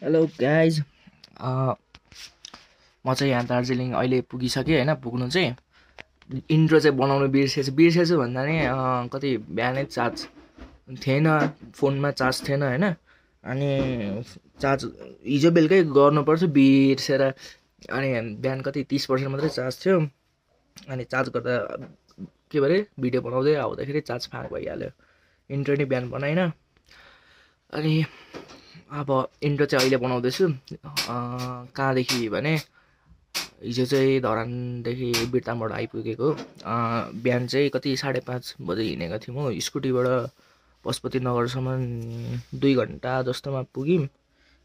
Hello guys म चाहिँ यहाँ दार्जिलिङ अहिले पुगिसकेँ होइन। पुग्नु चाहिँ इन्ट्रो चाहिँ बनाउनु बिर्सेछु भन्दा नि कति बिहानै चार्ज थिएन, फोनमा चार्ज थिएन होइन। अनि चार्ज हिजो बेलुकै गर्नुपर्छ बिर्सेर, अनि बिहान कति 30% मात्रै चार्ज थियो। अनि चार्ज गर्दा के भरे भिडियो बनाउँदै आउँदाखेरि चार्ज फाँक भइहाल्यो। इन्ट्रो नि बिहान बनाइन। अनि अब इन्ट्रो चाहिँ अहिले बनाउँदैछु। कहाँदेखि भने हिजो चाहिँ धरानदेखि बिर्तामबाट आइपुगेको। बिहान चाहिँ कति 5:30 बजे हिँडेको थियौँ हो। स्कुटीबाट पशुपति नगरसम्म 2 घन्टा जस्तोमा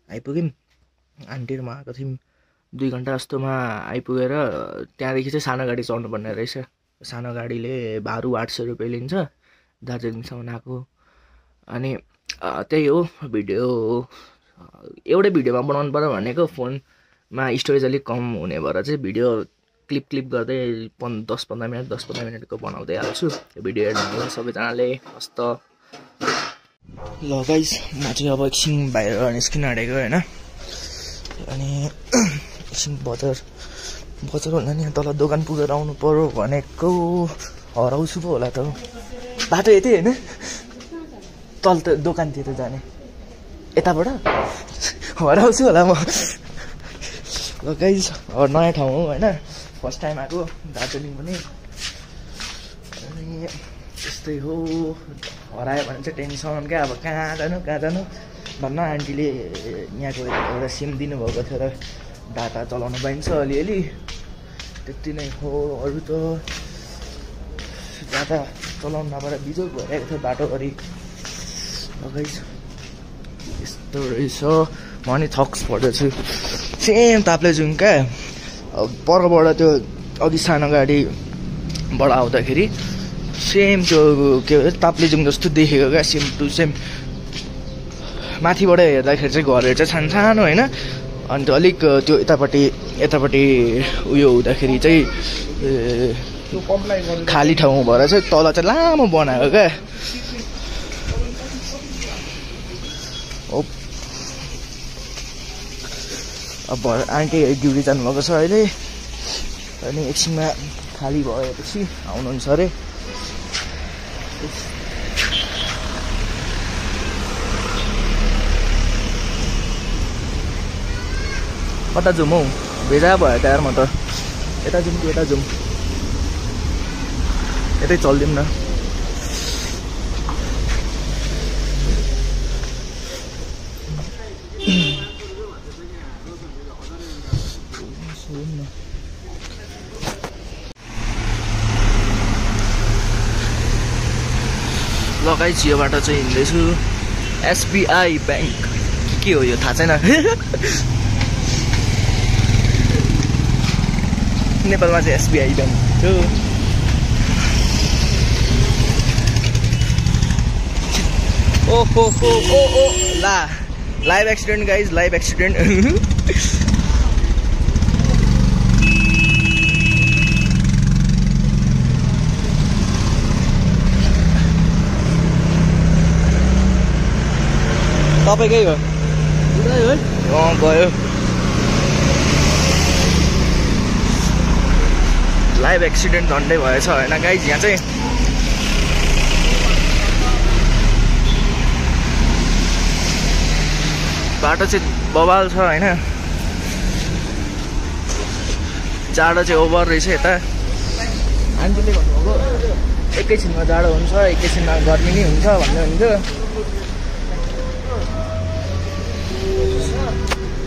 आइपुग्यौँ। आन्टी र म आएको थियौँ 2 घन्टा जस्तोमा आइपुगेर त्यहाँदेखि चाहिँ सानो गाडी चढ्नु पर्ने रहेछ। सानो गाडीले भाडु 800 रुपियाँ लिन्छ दार्जिलिङसम्म आएको। अनि त्यही हो भिडियो, एउटै भिडियोमा बनाउनु पर्यो भनेको। फोनमा स्टोरेज अलिक कम हुने भएर चाहिँ भिडियो क्लिप गर्दै 10-15 मिनटको बनाउँदै हाल्छु। त्यो भिडियो हेर्नु सबैजनाले हस्त। ल गाइस, म चाहिँ अब एकछिन बाहिर निस्किन आँटेको होइन। अनि एकछिन बजार भन्दा नि तल दोकान पुगेर आउनु पर्यो भनेको। हराउँछु पो होला त, बाटो यतै होइन, तल त दोकानतिर जाने यताबाट हराउँछु होला म। ल गाइस, अब नयाँ ठाउँ हो होइन, फर्स्ट टाइम आएको दार्जिलिङ पनि। अनि यस्तै हो, हरायो भने चाहिँ टेन्सन क्या। अब कहाँ जानु भन्न आन्टीले यहाँको एउटा सिम दिनुभएको थियो र डाटा चलाउनु पाइन्छ अलिअलि, त्यति नै हो। अरू त डाटा चलाउनु नपाएर बिजोग भइरहेको थियो बाटोभरि। गाइस यस्तो रहेछ। म नि थक्स पर्दैछु। सेम ताप्लेजुङ क्या, परबाट त्यो अघि सानो गाडीबाट आउँदाखेरि सेम त्यो के भन्छ ताप्लेजुङ जस्तो देखेको क्या, सेम टु सेम। माथिबाट हेर्दाखेरि चाहिँ घरहरू चाहिँ सानो होइन। अनि त्यो अलिक त्यो यतापट्टि उयो हुँदाखेरि चाहिँ खाली ठाउँ भएर चाहिँ तल चाहिँ लामो बनाएको क्या। अब आन्टी ड्युटी जानुभएको छ अहिले। अनि एकछिनमा खाली भएपछि आउनुहुन्छ अरे। कता जाउँ हौ, भेजा भयो त यार म त। यता जाउँ यतै चलिदिउँ न। लगाइ यो बाटो चाहिँ हिँड्दैछु। SBI ब्याङ्क के हो यो थाहा छैन। नेपालमा चाहिँ SBI ब्याङ्क थियो। ओ ला, live accident guys, live accident. तपाईँकै हो गयो। लाइभ एक्सिडेन्ट झन्डै भएछ होइन गाइज। यहाँ चाहिँ बाटो चाहिँ बवाल छ होइन। जाडो चाहिँ ओभर रहेछ यता। आन्टीले भन्नुभएको एकैछिनमा जाडो हुन्छ, एकैछिनमा गर्मी नै हुन्छ भन्नुहुन्थ्यो।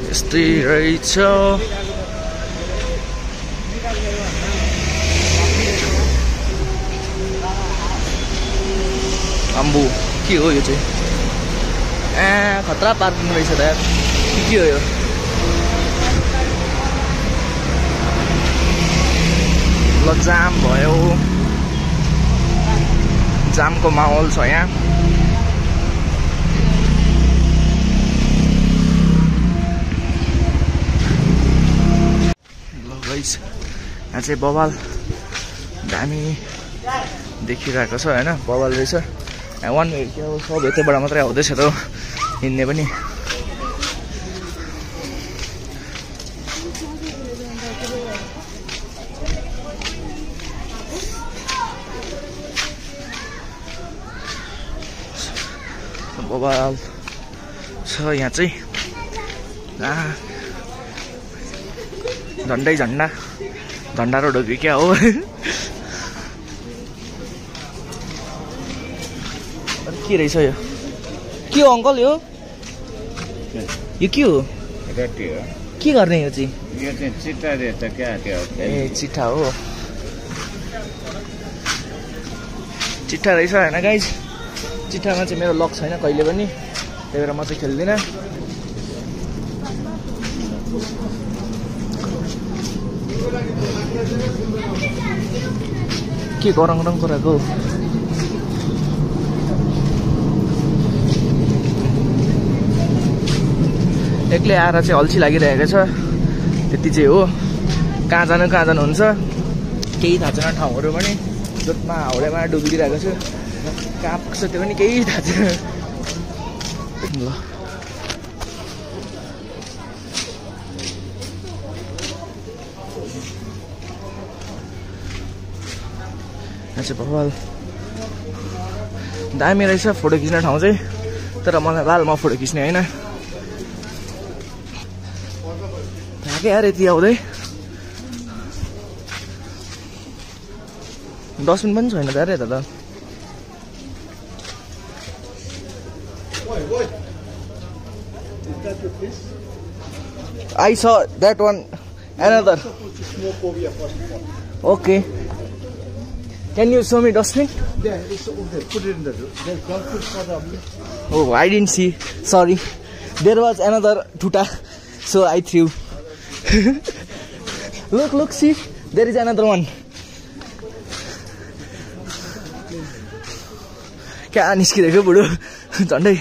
यस्तै रहेछ। अम्बु के हो यो चाहिँ? खतरा पार्किङ रहेछ त यार। के हो यो? ल जाम भयो, जामको माहौल छ यहाँ। यहाँ चाहिँ बवाल दामी देखिरहेको छ होइन, बवाल रहेछ। 1 मिनट सब यतैबाट मात्रै आउँदैछ त हिँड्ने पनि। बवाल छ यहाँ चाहिँ। झन्डै झन्डा रोड हो कि क्या हो। के रहेछ यो? के हो अङ्कल यो? यो के हो? के गर्ने यो चाहिँ? यो चाहिँ चिट्टा रहेछ क्या त्यो? ए चिट्ठा हो। चिट्ठा रहेछ होइन गाइज। चिट्ठामा चाहिँ मेरो लक छैन कहिले पनि, त्यही भएर म चाहिँ खेल्दिनँ। के गरौँ गराएको एक्लै आएर चाहिँ अल्छी लागिरहेको छ, त्यति चाहिँ हो। कहाँ जानु हुन्छ केही थाहा छैन। ठाउँहरू पनि जोतमा हाउडेमा डुबिदिरहेको छु, कहाँ पुग्छ त्यो पनि केही थाहा छैन। ल भवाल दामी रहेछ फोटो खिच्ने ठाउँ चाहिँ, तर मलाई लालमा फोटो खिच्ने होइन। थाके यार यति आउँदै। डस्टबिन पनि छैन त यार यता त। I saw that one, another. Okay. Can you show me dustbin? Yeah, it's over there. Put it in the dog food for the. Oh, I didn't see. Sorry. There was another tuta, so I threw. Look, see. There is another one. क्या निस्किरहेको बुढो, झन्डै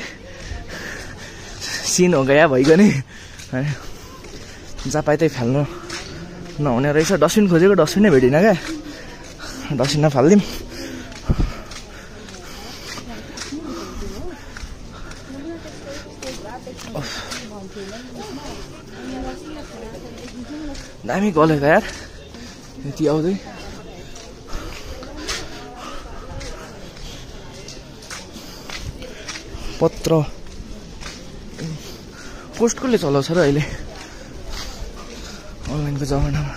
scene हो गया भइगयो नि। जहाँ पाए त्यही फाल्नु नहुने रहेछ। डस्टबिन खोजेको डस्टबिनै भेटिनँ क्या। डस्टबिनमा फालिदिउँ। दामी गलेको यार यति आउँदै। पत्र पोस्ट कसले चलाउँछ र अहिले अनलाइनको जमानामा?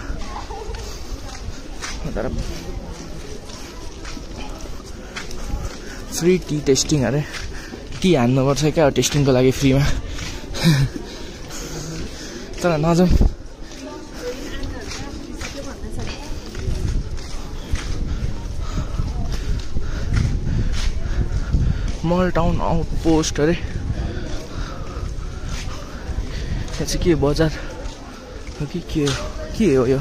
तर फ्री टी टेस्टिङ अरे टी हान्नुपर्छ क्या टेस्टिङको लागि फ्रीमा। तर नजाउँ। मल टाउन आउटपोस्ट अरे यहाँ चाहिँ के बजार हो कि के हो यो?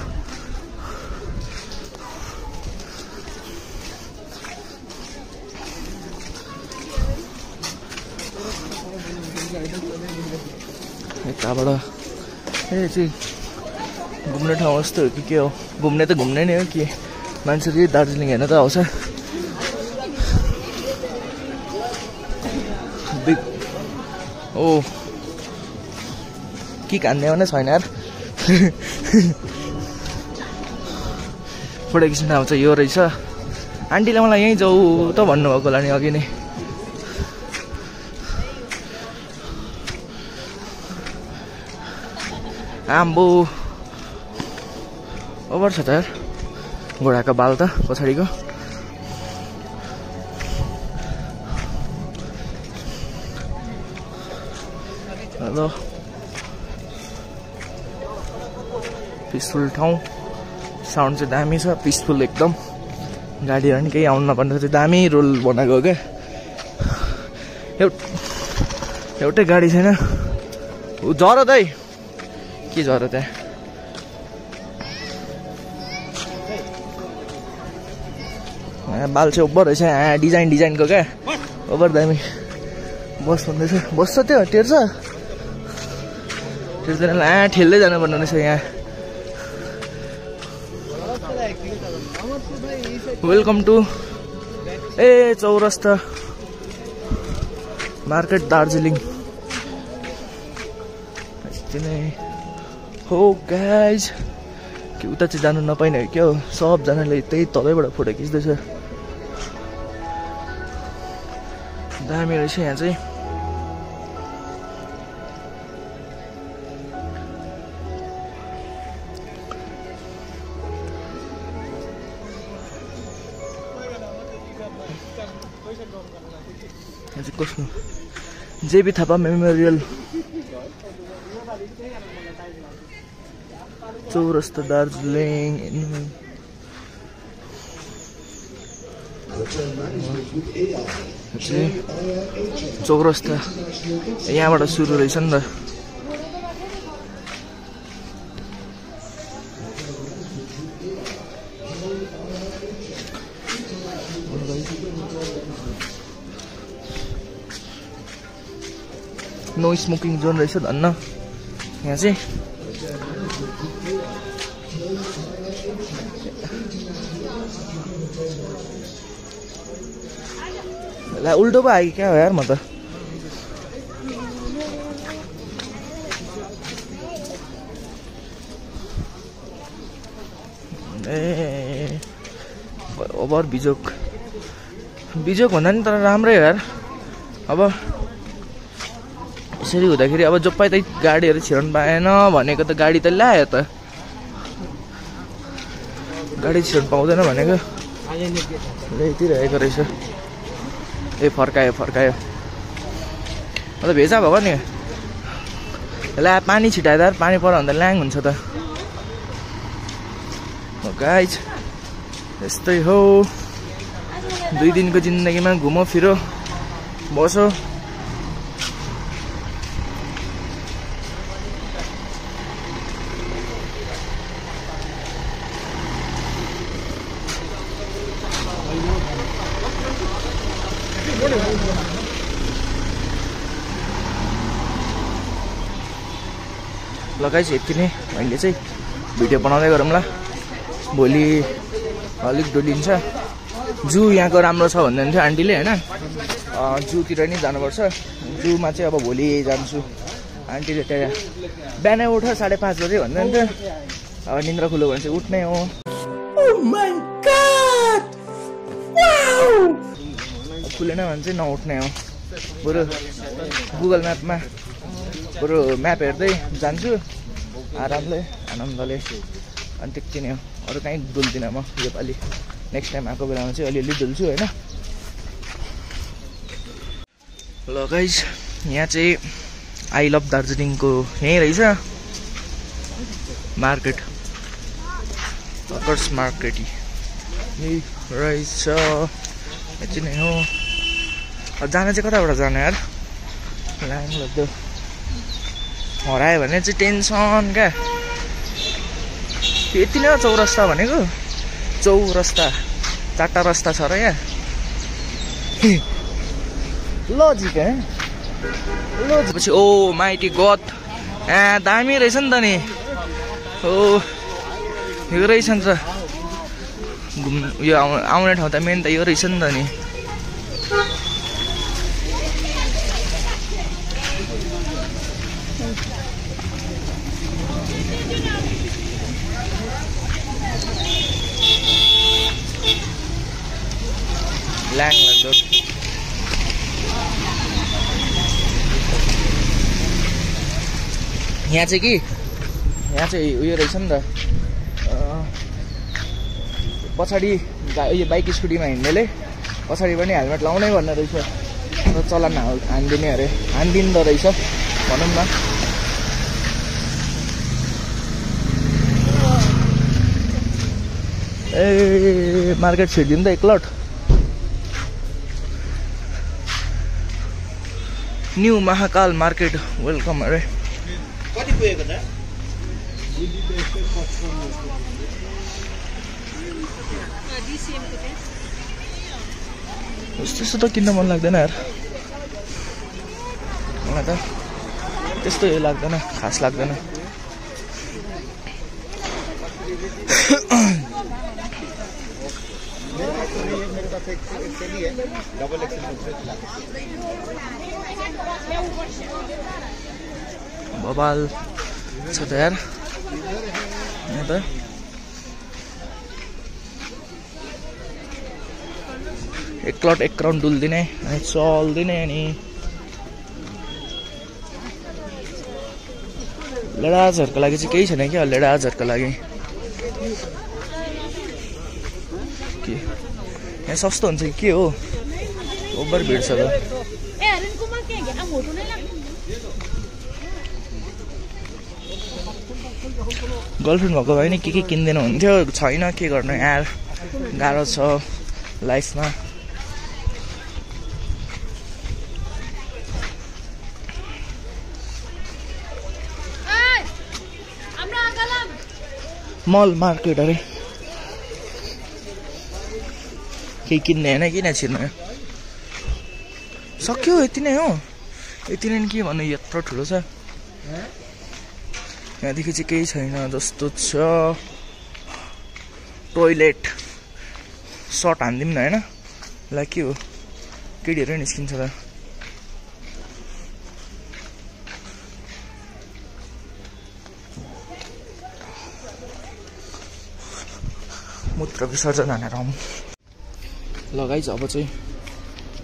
यताबाट ए चाहिँ घुम्ने ठाउँ जस्तो हो कि के हो? घुम्ने त घुम्ने नै हो कि मान्छे चाहिँ दार्जिलिङ हेर्न त आउँछ। ओ के हान्ने भने छैन यार। फोटो खिच्न आउँछ यो रहेछ। आन्टीले मलाई यहीँ जाऊ त भन्नुभएको होला नि अघि नै। आम्बो ओभर छ त यार घोडाको बाल त पछाडिको। हेलो पिसफुल ठाउँ। साउन्ड चाहिँ दामी छ, पिसफुल एकदम। गाडीहरू पनि केही आउनु नपर्ने चाहिँ दामी रोल बनाएको हो क्या। एउटै गाडी छैन। झर दाइ के झर त्यहाँ? बाल चाहिँ ओभर रहेछ डिजाइनको क्या ओभर दामी। बस भन्दैछ बस्छ त्यो टेर्छ ठेल्दै जानुपर्ने रहेछ यहाँ। Welcome to a Chowrasta market Darjeeling. यति नै हो गाइज। कि उता चाहिँ जानु नपाइने क्या हो? सबजनाले त्यही तलैबाट फोटो खिच्दैछ। दामी रहेछ यहाँ चाहिँ। कस्तो जेबी थापा मेमोरियल चौरस्ता दार्जिलिङ चौरस्ता यहाँबाट सुरु रहेछ नि त नो स्मोकिङ जोन रहेछ धन्न यहाँ चाहिँ ला उल्टो पो आयो क्या हो यार म त ए ओभर बिजोक भन्दा नि तर राम्रै हो यार अब यसरी हुँदाखेरि अब जो पाइ त गाडीहरू छिराउनु पाएन भनेको त गाडी त ल्यायो त गाडी छिराउनु पाउँदैन भनेको ल्याइदिइरहेको रहेछ ए फर्कायो अन्त भेजा भएको नि ला पानी छिटायो त पानी पऱ्यो भने त ल्याङ हुन्छ त गाइज यस्तै हो 2 दिनको जिन्दगीमा घुमो फिरो बसो लगाइस यति नै अहिले चाहिँ भिडियो बनाउँदै गरौँ ल भोलि अलिक डोलिन्छ जू यहाँको राम्रो छ भन्दै थियो आन्टीले हैन जूतिर नि जानुपर्छ जूमा चाहिँ अब भोलि जान्छु आन्टीले त्यहाँ बिहानै उठ 5:30 बजे भन्दै थियो अब निन्द्रा खुल्यो भने चाहिँ उठ्नै हो ओ माय गॉड वाउ खुलेन भने चाहिँ नउठ्ने हो बरु गुगल म्यापमा बरु म्याप हेर्दै जान्छु आरामले आनन्दले अनि त्यति नै हो अरू कहीँ डुल्दिनँ म योपालि नेक्स्ट टाइम आएको बेलामा चाहिँ अलिअलि डुल्छु होइन ल गाइज यहाँ चाहिँ आई लभ दार्जिलिङको यहीँ रहेछ मार्केट वर्कर्स मार्केट यही रहेछ यति नै हो जान चाहिँ कताबाट जाने यार लाङ लाग्दो हरायो भने चाहिँ टेन्सन क्या यति नै हो चौरस्ता भनेको चौरस्ता 4टा रस्ता छ र यहाँ लजिक पछि ओ माइटी गड दामी रहेछ नि त नि हो यो रहेछ नि त यो आउने ठाउँ त मेन त यो रहेछ नि त नि ल्याङ लाग्दो यहाँ चाहिँ उयो रहेछ नि त पछाडि यो बाइक स्कुटीमा हिँड्नेले पछाडि पनि हेलमेट लाउनै भन्ने रहेछ र चलान हान्दिने अरे हान्दिँदो रहेछ भनौँ न ए मार्केट छिर्दिउँ त एकलट न्यू महाकाल मार्केट वेलकम अरे कति पुगेको त त्यस्तो त किन्न मन लाग्दैन यार मलाई त त्यस्तो यो लाग्दैन खास लाग्दैन बबाल छ त यार यहाँ त एक राउन्ड डुल्दिने अनि चल्दिने अनि लेडाजहरूको लागि चाहिँ केही छैन क्या लेडाजहरूको लागि के यहाँ सस्तो हुन्छ कि के हो ओभर भिड छ त गर्लफ्रेन्ड भएको भए नि के किन्दैन हुन्थ्यो छैन के गर्नु यार गाह्रो छ लाइफमा मल मार्केट अरे केही किन्ने होइन किन छिर्नु सक्यो यति नै हो यति नै के भन्नु यत्रो ठुलो छ यहाँदेखि चाहिँ केही छैन जस्तो छ टोइलेट सर्ट हानिदिउँ न होइन ल के हो केटीहरू निस्किन्छ त मूत्र विसर्जन हानेर आउँ लगाइछ अब चाहिँ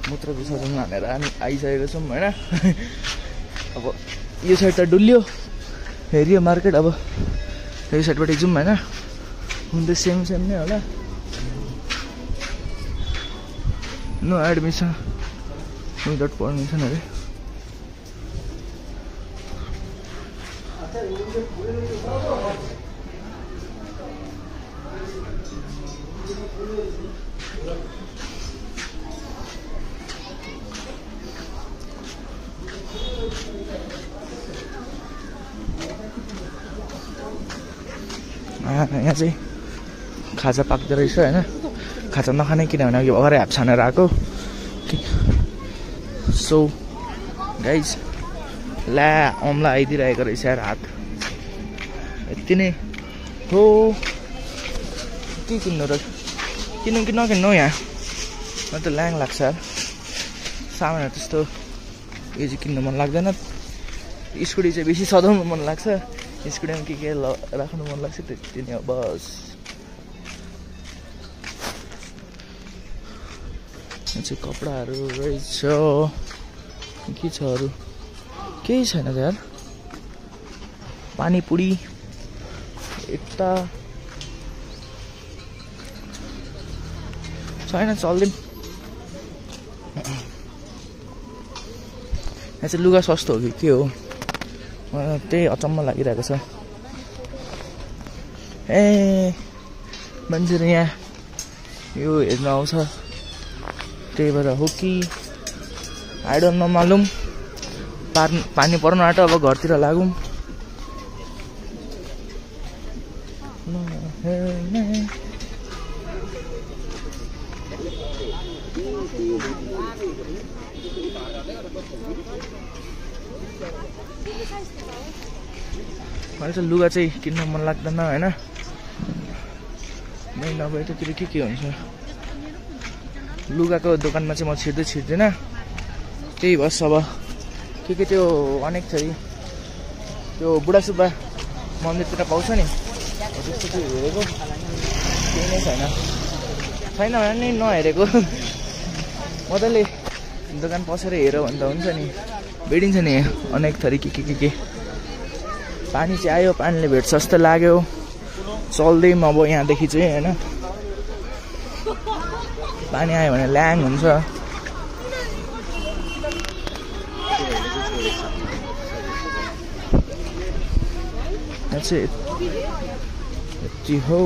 मूत्र विसर्जन हानेर हामी आइसकेको छौँ होइन अब यो साइड त डुल्यो हेरियो मार्केट अब यो साइडबाट जाउँ होइन हुन त सेम नै होला नो एडमिसन विदाउट पर्मिसन अरे यहाँ चाहिँ खाजा पाक्दो रहेछ होइन खाजा नखाने किनभने अघि भर्खरै हात छानेर आएको सो गाइज ला अम्ला आइदिइरहेको रहेछ यार हात यति नै हो के किन्नु र किन्नु कि नकिन्नु यहाँ म त ल्याङ लाग्छ यार सामानहरू त्यस्तो यो चाहिँ किन्नु मन लाग्दैन स्कुटी चाहिँ बेसी सजाउनु मन लाग्छ स्कुटीमा के राख्नु मन लाग्छ त्यति नै हो बस यहाँ चाहिँ कपडाहरू रहेछ के छ अरू केही छैन त यार पानीपुरी यता छैन चल्दिउँ यहाँ चाहिँ लुगा सस्तो हो कि के हो त्यही अचम्म लागिरहेको छ ए मान्छेहरू यहाँ यो हेर्न आउँछ त्यही भएर हो कि आई डोन्ट नो मालुम पानी पर्न आँट्यो अब घरतिर लागौँ मलाई चाहिँ लुगा चाहिँ किन्न मन लाग्दैन होइन नै नभए त्यतिर के हुन्छ लुगाको दोकानमा चाहिँ म छिर्दिनँ त्यही बस अब के त्यो अनेक छ त्यो बुढासुब्बा मन्दिरतिर पाउँछ नि त्यस्तो चाहिँ हेरेको केही नै छैन भने नि नहेरेको मजाले दोकान पसेर हेर भन्दा हुन्छ नि भेटिन्छ नि अनेक थरी के पानी चाहिँ आयो पानीले भेट्छ जस्तो लाग्यो चल्दैम अब यहाँदेखि चाहिँ होइन पानी आयो भने ल्याङ हुन्छ यहाँ चाहिँ यति हो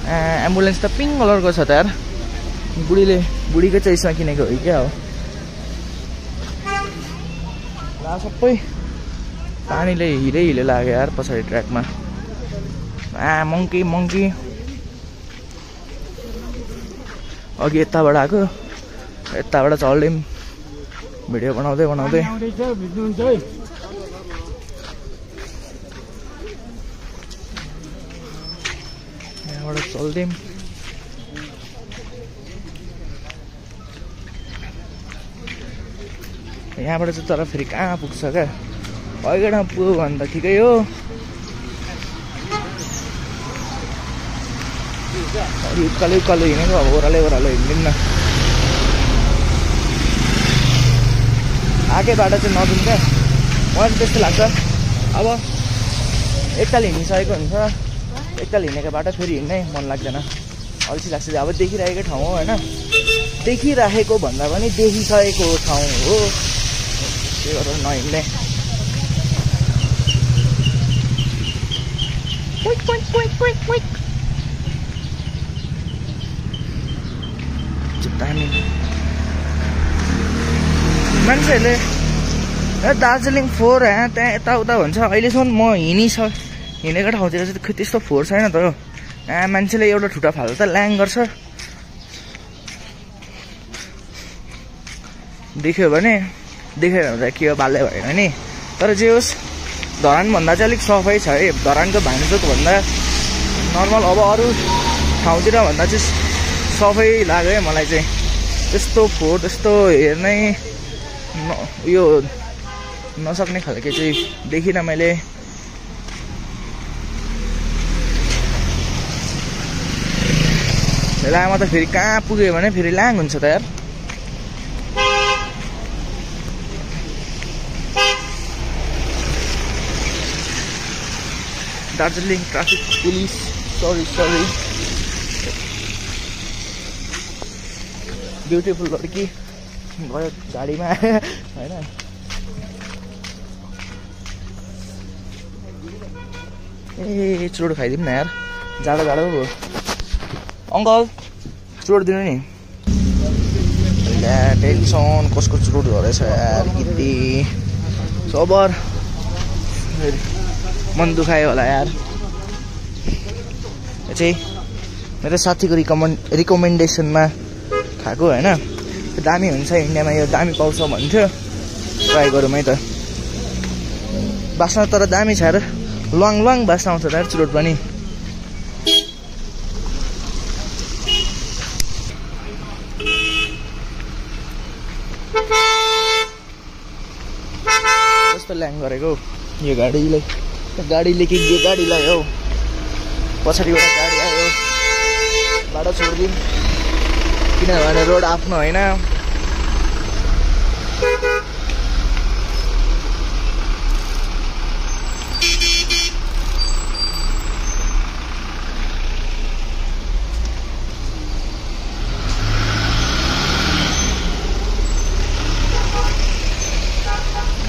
एम्बुलेन्स त पिङ्क कलरको छ त यार बुढीकै चाहिँ यसमा किनेको हो क्या हो ला सबै पानीले हिले लाग्यो यार पछाडि ट्र्याकमा मङ्की अघि यताबाट आएको यताबाट चल्दैम भिडियो बनाउँदै यहाँबाट चल्दैम यहाँबाट चाहिँ तर फेरि कहाँ पुग्छ क्या अगाडिमा पुग्यो भने त ठिकै हो उकालो हिँडेको अब ओह्रालो हिँड्दिउँ न आएकै बाटो चाहिँ नदिउँ क्या मलाई चाहिँ त्यस्तो लाग्छ अब एकताल हिँडिसकेको हुन्छ एकताल हिँडेको बाटो फेरि हिँड्नै मन लाग्दैन अल्छी लाग्छ। अब देखिरहेको ठाउँ हो होइन, देखिराखेको भन्दा पनि देखिसकेको ठाउँ हो, त्यही भएर नहिँड्ने। दामी मान्छेहरूले दार्जिलिङ फोहोर त्यहाँ यताउता भन्छ। अहिलेसम्म म हिँडेको ठाउँतिर चाहिँ त्यस्तो फोहोर छैन त। मान्छेले एउटा ठुटा फाल्दा त ल्याङ गर्छ, देख्यो भने देखेर हुन्छ के हो बाल्य भएन नि। तर जे होस् धरानभन्दा चाहिँ अलिक सफाइ छ है। धरानको भान्चोक भन्दा नर्मल अब अरू ठाउँतिर भन्दा चाहिँ सफाइ लाग्यो है मलाई चाहिँ। त्यस्तो फोहोर त्यस्तो हेर्नै उयो नसक्ने खालके चाहिँ देखिनँ मैले। लामा त फेरि कहाँ पुग्यो भने फेरि ल्याङ हुन्छ त यार। दार्जिलिङ ट्राफिक पुलिस सरी ब्युटिफुल लड्की गयो गाडीमा होइन। ए चुरोट खाइदिउँ न यार, जाडो भयो। अङ्कल चुरोट दिनु नि। टेन्सन कसको चुरोट रहेछ यार, गीती सबर मन दुखायो होला यार। यो चाहिँ मेरो साथीको रिकमेन्डेसनमा खाएको होइन। दामी हुन्छ इन्डियामा, यो दामी पाउँछ भन्थ्यो, ट्राई गरौँ है त। बास्ना तर दामी छ यार, लङ बास्ना आउँछ यार चुरोट पनि। कस्तो ल्याङ गरेको यो गाडीले कि गाडीलाई हौ। पछाडिबाट गाडी आयो, बाटो छोडिदिउँ किनभने रोड आफ्नो होइन।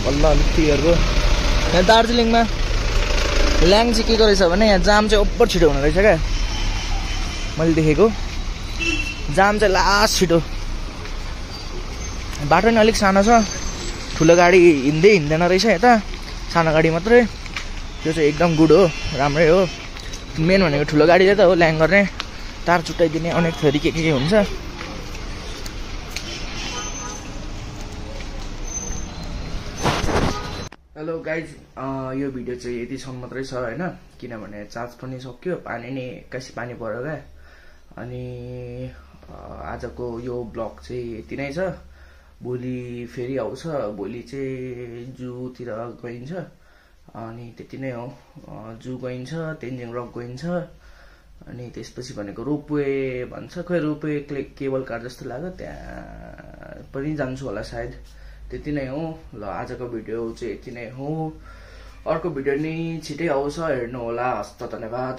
बल्ल अलिक क्लियरको। यहाँ दार्जिलिङमा ल्याङ चाहिँ के गरेछ भने यहाँ जाम चाहिँ ओभर छिटो हुने रहेछ क्या, मैले देखेको। जाम चाहिँ लास्ट छिटो, बाटो नि अलिक सानो छ, ठुलो गाडी हिँड्दैन रहेछ यता, सानो गाडी मात्रै। त्यो चाहिँ एकदम गुड हो, राम्रै हो। मेन भनेको ठुलो गाडीले त हो ल्याङ गर्ने, तार चुटाइदिने अनेक थरी के हुन्छ। हेलो गाइज, यो भिडियो चाहिँ यतिसम्म मात्रै छ होइन, किनभने चार्ज पनि सक्यो, पानी नि एक्कासी पानी पऱ्यो क्या। अनि आजको यो ब्लग चाहिँ यति नै छ। भोलि फेरि आउँछ, भोलि चाहिँ जूतिर गइन्छ, अनि त्यति नै हो। जू गइन्छ, तेन्जिङ रक गइन्छ, अनि त्यसपछि भनेको रोपवे भन्छ, खोइ रोपवे केबल कार जस्तो लाग्यो, त्यहाँ पनि जान्छु होला सायद। त्यति नै हो। ल आजको भिडियो चाहिँ यति नै हो। अर्को भिडियो नि छिटै आउँछ, हेर्नु होला। हस्त धन्यवाद।